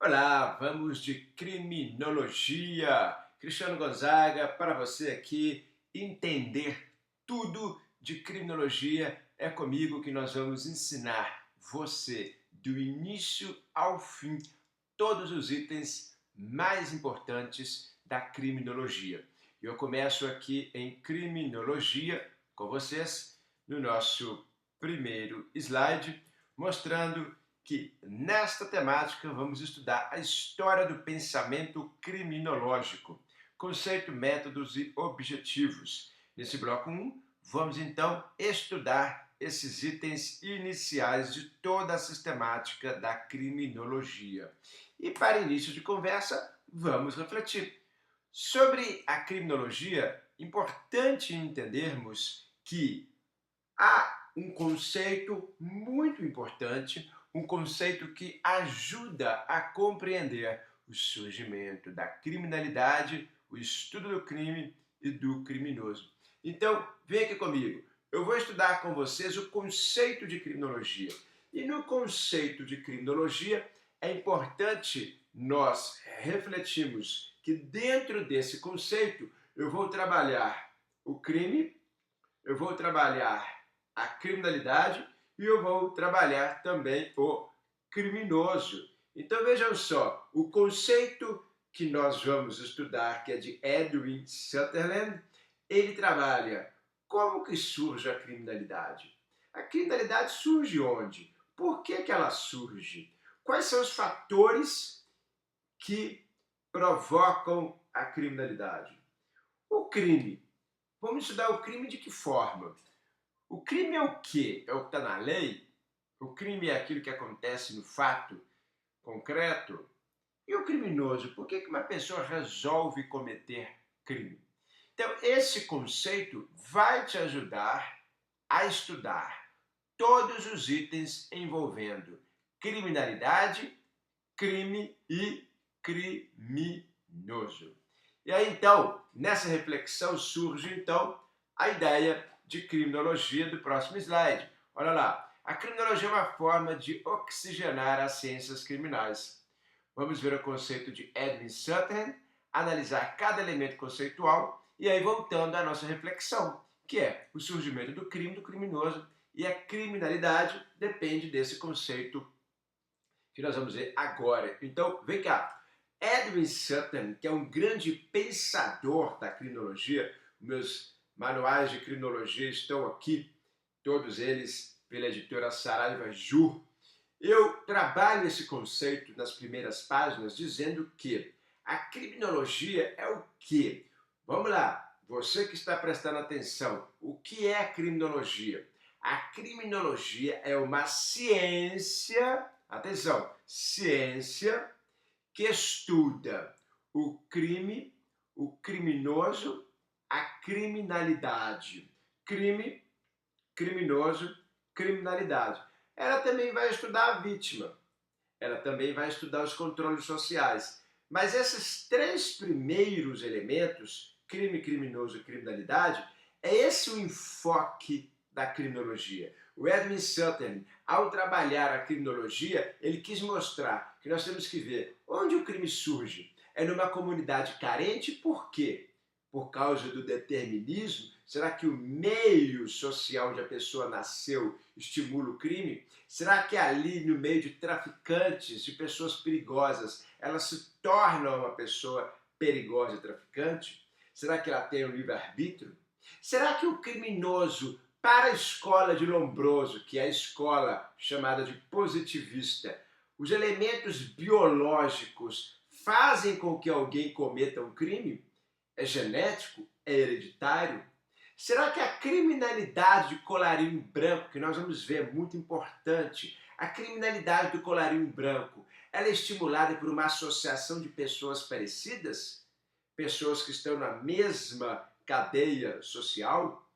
Olá, vamos de criminologia. Cristiano Gonzaga, para você aqui entender tudo de criminologia, é comigo que nós vamos ensinar você do início ao fim todos os itens mais importantes da criminologia. Eu começo aqui em criminologia com vocês no nosso primeiro slide, mostrando que nesta temática vamos estudar a história do pensamento criminológico, conceito, métodos e objetivos. Nesse bloco 1, vamos então estudar esses itens iniciais de toda a sistemática da criminologia. E para início de conversa, vamos refletir. Sobre a criminologia, importante entendermos que há um conceito muito importante, um conceito que ajuda a compreender o surgimento da criminalidade, o estudo do crime e do criminoso. Então, vem aqui comigo. Eu vou estudar com vocês o conceito de criminologia. E no conceito de criminologia, é importante nós refletirmos que dentro desse conceito eu vou trabalhar o crime, eu vou trabalhar a criminalidade e eu vou trabalhar também o criminoso. Então vejam só, o conceito que nós vamos estudar, que é de Edwin Sutherland, ele trabalha como que surge a criminalidade. A criminalidade surge onde? Por que ela surge? Quais são os fatores que provocam a criminalidade? O crime. Vamos estudar o crime de que forma? O crime é o quê? É o que está na lei? O crime é aquilo que acontece no fato concreto? E o criminoso? Por que uma pessoa resolve cometer crime? Então, esse conceito vai te ajudar a estudar todos os itens envolvendo criminalidade, crime e criminoso. E aí, então, nessa reflexão surge, então, a ideia de criminologia do próximo slide. Olha lá, a criminologia é uma forma de oxigenar as ciências criminais. Vamos ver o conceito de Edwin Sutherland, analisar cada elemento conceitual e aí voltando à nossa reflexão, que é o surgimento do crime, do criminoso, e a criminalidade depende desse conceito que nós vamos ver agora. Então, vem cá. Edwin Sutherland, que é um grande pensador da criminologia, meus manuais de criminologia estão aqui, todos eles pela editora Saraiva Jur. Eu trabalho esse conceito nas primeiras páginas dizendo que a criminologia é o quê? Vamos lá, você que está prestando atenção, o que é a criminologia? A criminologia é uma ciência, atenção, ciência que estuda o crime, o criminoso, a criminalidade. Crime, criminoso, criminalidade. Ela também vai estudar a vítima. Ela também vai estudar os controles sociais. Mas esses três primeiros elementos, crime, criminoso e criminalidade, é esse o enfoque da criminologia. O Edwin Sutherland, ao trabalhar a criminologia, ele quis mostrar que nós temos que ver onde o crime surge. É numa comunidade carente, por quê? Por causa do determinismo? Será que o meio social onde a pessoa nasceu estimula o crime? Será que ali no meio de traficantes, de pessoas perigosas, ela se torna uma pessoa perigosa e traficante? Será que ela tem um livre-arbítrio? Será que o criminoso, para a escola de Lombroso, que é a escola chamada de positivista, os elementos biológicos fazem com que alguém cometa um crime? É genético? É hereditário? Será que a criminalidade de colarinho branco, que nós vamos ver, é muito importante, a criminalidade do colarinho branco, ela é estimulada por uma associação de pessoas parecidas? Pessoas que estão na mesma cadeia social?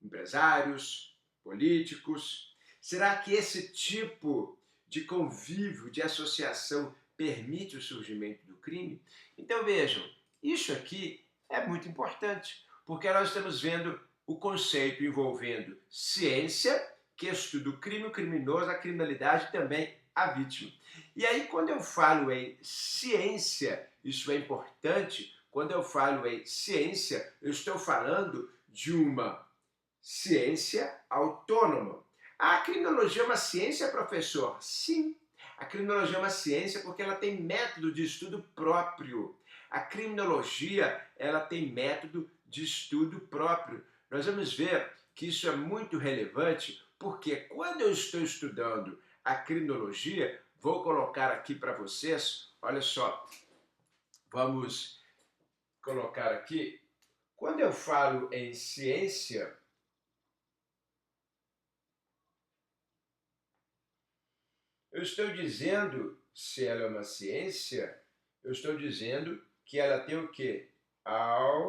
Empresários, políticos? Será que esse tipo de convívio, de associação, permite o surgimento do crime? Então vejam, isso aqui é muito importante, porque nós estamos vendo o conceito envolvendo ciência que estuda o crime, o criminoso, a criminalidade e também a vítima. E aí, quando eu falo em ciência, isso é importante, quando eu falo em ciência, eu estou falando de uma ciência autônoma. A criminologia é uma ciência, professor? Sim. A criminologia é uma ciência porque ela tem método de estudo próprio. A criminologia, ela tem método de estudo próprio. Nós vamos ver que isso é muito relevante porque quando eu estou estudando a criminologia, vou colocar aqui para vocês, olha só, vamos colocar aqui, quando eu falo em ciência, eu estou dizendo, se ela é uma ciência, eu estou dizendo que ela tem o quê? Autonomia.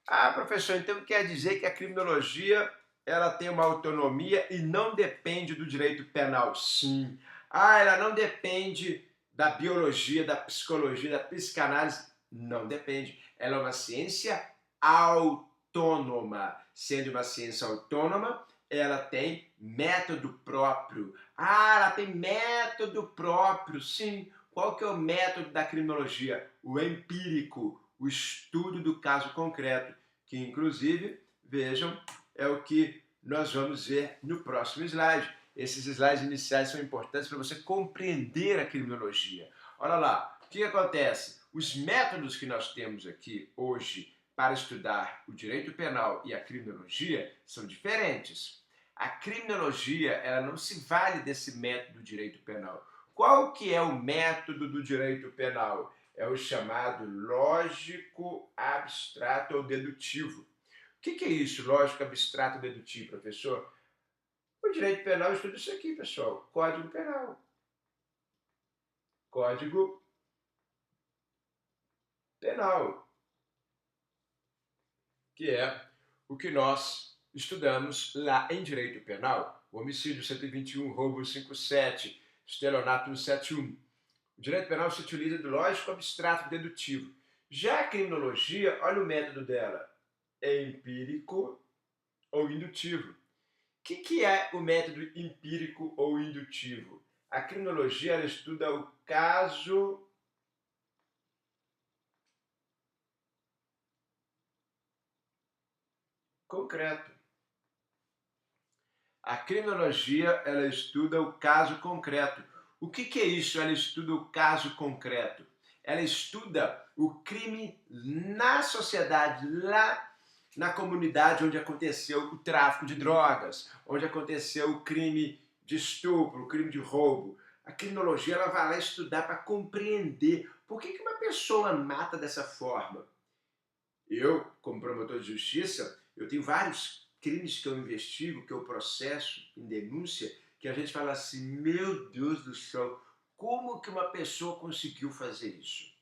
Ah, professor, então quer dizer que a criminologia ela tem uma autonomia e não depende do direito penal? Sim. Ah, ela não depende da biologia, da psicologia, da psicanálise? Não depende. Ela é uma ciência autônoma. Sendo uma ciência autônoma, ela tem método próprio. Ah, ela tem método próprio, sim. Qual que é o método da criminologia? O empírico, o estudo do caso concreto, que inclusive, vejam, é o que nós vamos ver no próximo slide. Esses slides iniciais são importantes para você compreender a criminologia. Olha lá, o que acontece? Os métodos que nós temos aqui hoje para estudar o direito penal e a criminologia são diferentes. A criminologia, ela não se vale desse método do direito penal. Qual que é o método do direito penal? É o chamado lógico abstrato ou dedutivo. O que é isso, lógico abstrato ou dedutivo, professor? O direito penal estuda isso aqui, pessoal. Código penal. Código penal. Que é o que nós estudamos lá em direito penal. O homicídio 121, roubo 57, estelionato 171. O direito penal se utiliza do lógico abstrato dedutivo. Já a criminologia, olha o método dela, é empírico ou indutivo. O que é o método empírico ou indutivo? A criminologia ela estuda o caso concreto. A criminologia ela estuda o caso concreto. O que é isso? Ela estuda o caso concreto. Ela estuda o crime na sociedade, lá na comunidade onde aconteceu o tráfico de drogas, onde aconteceu o crime de estupro, o crime de roubo. A criminologia ela vai lá estudar para compreender por que uma pessoa mata dessa forma. Eu, como promotor de justiça, eu tenho vários crimes que eu investigo, que eu processo em denúncia, que a gente fala assim, meu Deus do céu, como que uma pessoa conseguiu fazer isso?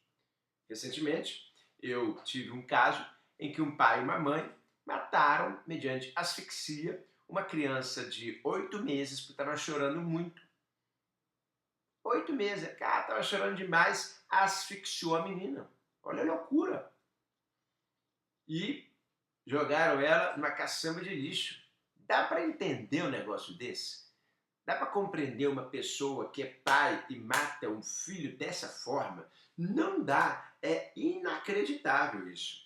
Recentemente, eu tive um caso em que um pai e uma mãe mataram, mediante asfixia, uma criança de 8 meses, porque estava chorando muito. 8 meses, cara, estava chorando demais, asfixiou a menina. Olha a loucura. E jogaram ela numa caçamba de lixo. Dá para entender um negócio desse? Dá para compreender uma pessoa que é pai e mata um filho dessa forma? Não dá. É inacreditável isso.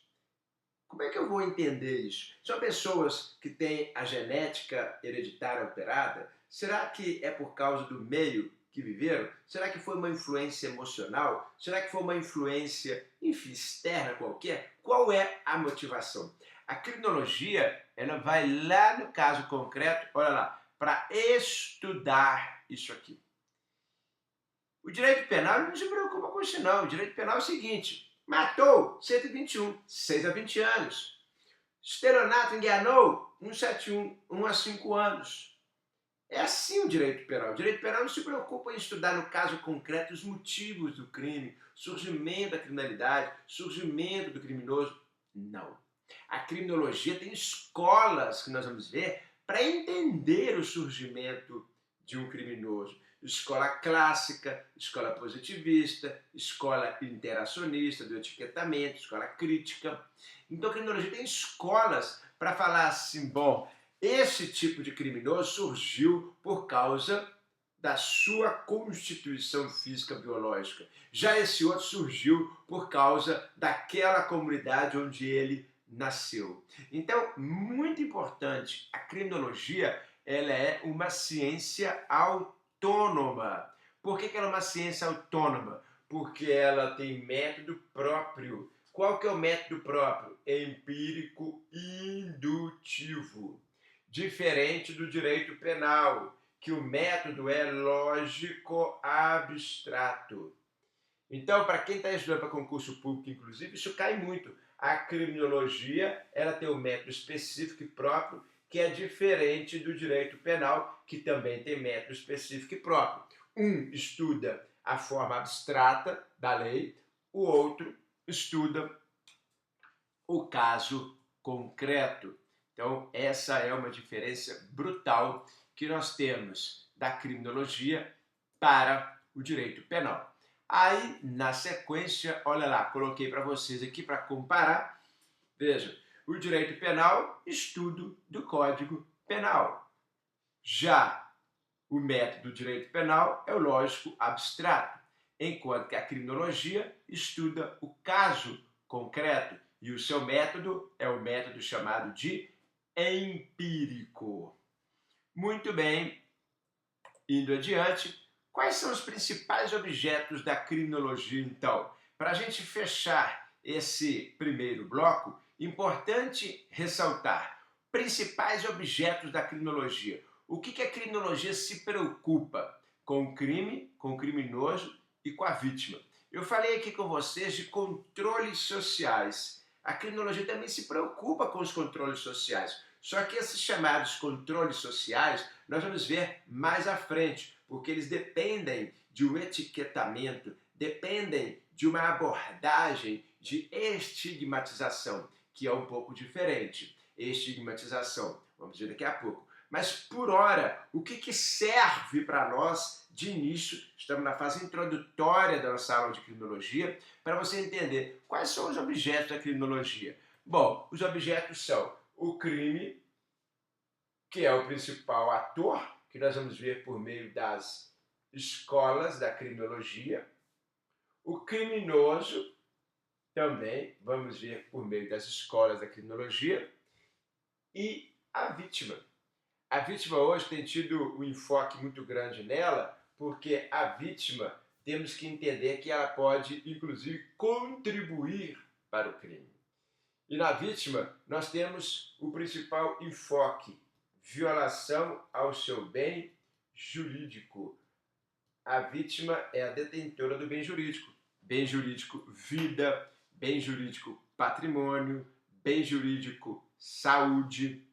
Como é que eu vou entender isso? São pessoas que têm a genética hereditária alterada? Será que é por causa do meio que viveram? Será que foi uma influência emocional? Será que foi uma influência, enfim, externa qualquer? Qual é a motivação? A criminologia, ela vai lá no caso concreto, olha lá, para estudar isso aqui. O direito penal não se preocupa com isso não. O direito penal é o seguinte, matou 121, 6 a 20 anos. Estelionato enganou 171, 1 a 5 anos. É assim o direito penal. O direito penal não se preocupa em estudar no caso concreto os motivos do crime, surgimento da criminalidade, surgimento do criminoso. Não. A criminologia tem escolas que nós vamos ver para entender o surgimento de um criminoso. escola clássica, escola positivista, escola interacionista, do etiquetamento, escola crítica. Então, a criminologia tem escolas para falar assim, bom, esse tipo de criminoso surgiu por causa da sua constituição física biológica. Já esse outro surgiu por causa daquela comunidade onde ele nasceu. Então, muito importante, a criminologia ela é uma ciência autônoma. Por que ela é uma ciência autônoma? Porque ela tem método próprio. Qual que é o método próprio? Empírico indutivo. Diferente do direito penal, que o método é lógico abstrato. Então, para quem está estudando para concurso público, inclusive, isso cai muito. A criminologia ela tem um método específico e próprio, que é diferente do direito penal, que também tem método específico e próprio. Um estuda a forma abstrata da lei, o outro estuda o caso concreto. Então, essa é uma diferença brutal que nós temos da criminologia para o direito penal. Aí, na sequência, olha lá, coloquei para vocês aqui para comparar. Veja, o direito penal, estudo do Código Penal. Já o método do direito penal é o lógico abstrato, enquanto que a criminologia estuda o caso concreto e o seu método é o método chamado de empírico. Muito bem, indo adiante, quais são os principais objetos da criminologia, então? Para a gente fechar esse primeiro bloco, importante ressaltar principais objetos da criminologia. O que a criminologia se preocupa? Com o crime, com o criminoso e com a vítima. Eu falei aqui com vocês de controles sociais. A criminologia também se preocupa com os controles sociais. Só que esses chamados controles sociais nós vamos ver mais à frente, porque eles dependem de um etiquetamento, dependem de uma abordagem de estigmatização, que é um pouco diferente. Estigmatização, vamos ver daqui a pouco. Mas, por hora, o que serve para nós de início? Estamos na fase introdutória da nossa aula de criminologia, para você entender quais são os objetos da criminologia. Bom, os objetos são o crime, que é o principal ator, que nós vamos ver por meio das escolas da criminologia. O criminoso, também vamos ver por meio das escolas da criminologia. E a vítima. A vítima hoje tem tido um enfoque muito grande nela, porque a vítima temos que entender que ela pode, inclusive, contribuir para o crime. E na vítima nós temos o principal enfoque, violação ao seu bem jurídico. A vítima é a detentora do bem jurídico. Bem jurídico, vida, bem jurídico, patrimônio, bem jurídico, saúde.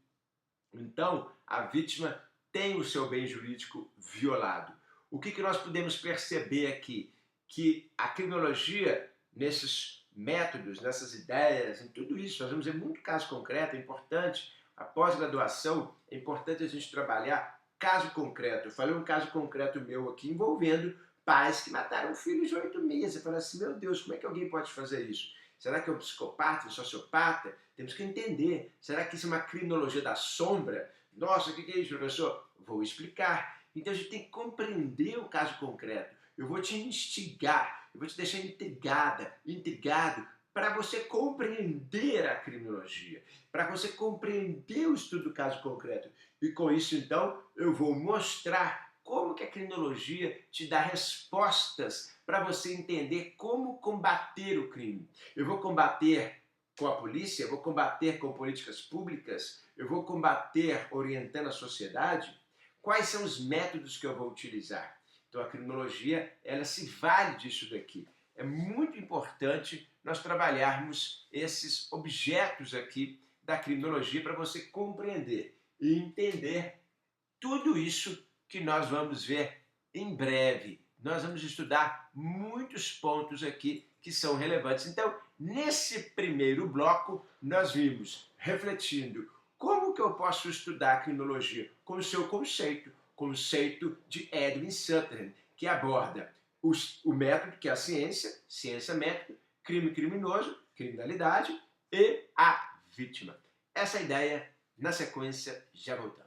Então, a vítima tem o seu bem jurídico violado. O que nós podemos perceber aqui? Que a criminologia, nesses métodos, nessas ideias, em tudo isso, nós vamos ver muito caso concreto, é importante. A pós-graduação, é importante a gente trabalhar caso concreto. Eu falei um caso concreto meu aqui envolvendo pais que mataram filhos de 8 meses. Você fala assim, meu Deus, como é que alguém pode fazer isso? Será que é um psicopata, um sociopata? Temos que entender. Será que isso é uma criminologia da sombra? Nossa, o que é isso, professor? Vou explicar. Então a gente tem que compreender o caso concreto. Eu vou te instigar, eu vou te deixar intrigado, para você compreender a criminologia, para você compreender o estudo do caso concreto. E com isso, então, eu vou mostrar como que a criminologia te dá respostas para você entender como combater o crime. Eu vou combater com a polícia, eu vou combater com políticas públicas, eu vou combater orientando a sociedade. Quais são os métodos que eu vou utilizar? Então a criminologia, ela se vale disso daqui. É muito importante nós trabalharmos esses objetos aqui da criminologia para você compreender e entender tudo isso que nós vamos ver em breve. Nós vamos estudar muitos pontos aqui que são relevantes. Então, nesse primeiro bloco, nós vimos refletindo como que eu posso estudar a criminologia com o seu conceito, conceito de Edwin Sutherland, que aborda o método, que é a ciência métrica, crime criminoso, criminalidade e a vítima. Essa ideia, na sequência, já voltamos.